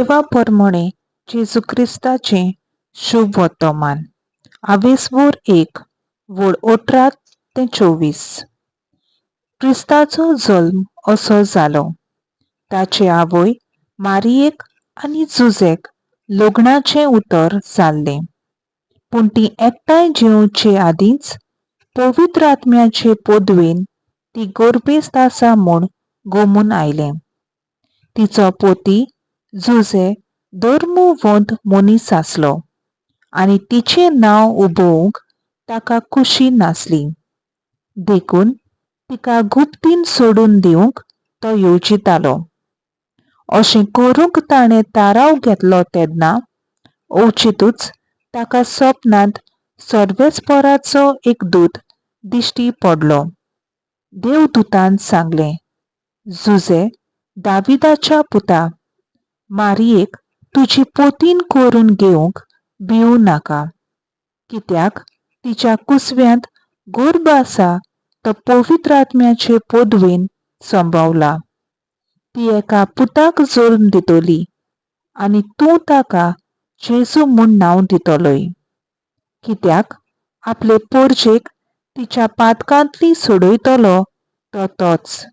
देवा परमणे जेजू क्रिस्ताचे शुभ वर्तमान. आवेसवोर 1 वड 18 ते 24. क्रिस्ताचो जल्म असो जालो. ताचे आवय मारियेक आनी जुजेक लग्नाचे उतर जाल्ले, पूण ती एकठांय जेवचे आदींच पवित्र आत्म्याचे पोदवेन ती गर्भेस्त आसा म्हूण गमून आयलें. तिचो पोती जुजे धर्मवंत मनीस आसलो आनी तिचें नांव उबोवंक ताका खुशी नासली. देखून तिका गुप्तीन सोडून दिवंक तो येवजितालो. अशें करूंक ताणें ताराव घेतलो तेन्ना अवचितूच ताका सपनांत सर्वेस्पराचो एक दूत दिश्टी पडलो. देवदूतान सांगलें, जुजे, दाविदाच्या पुता, मारियेक तुजी पोतीन करून घेवंक भिवू नाका, कित्याक तिच्या कुसव्यांत गर्भ आसा तो पवित्र आत्म्याचे पोदवेन संभवला. ती एका पुताक जल्म दितली आनी तूं ताका जेजू म्हूण नांव दितलोय, कित्याक आपले पोरचेक तिच्या पातकांतली सोडयतलो तो तोच.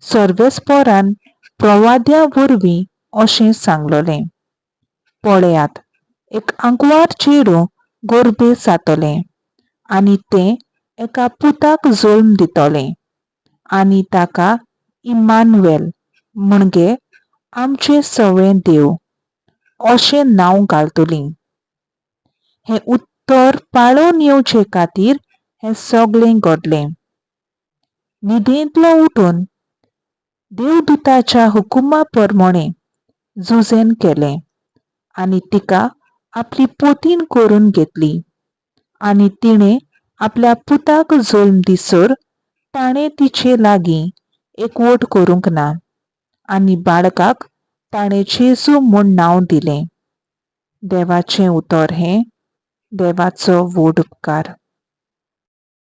सर्वेस्परान प्रवाद्या वरवीं अशें सांगलोलें, पळयात, एक आंकवार चेडूं गर्भेस्त जातलें आनी तें एका पुताक जल्म दितलें आनी ताका इम्मानुएल म्हणजे आमचें सवें देव अशें नांव घालतलीं. हें उत्तर पाळोवन येवचे खातीर हें सगळें घडलें. न्हिदेंतलो उठून देवदूताच्या हुकुमा प्रमाणें जुजेन केलें आनी तिका आपली पोतीन करून घेतली. आनी तिणें आपल्या पुताक जल्म दिसर ताणें तिचे लागीं एकवट करूंक ना आनी बाळकाक ताणें जेजू म्हूण नांव दिलें. देवाचें उतर हें. देवाचो व्हड उपकार.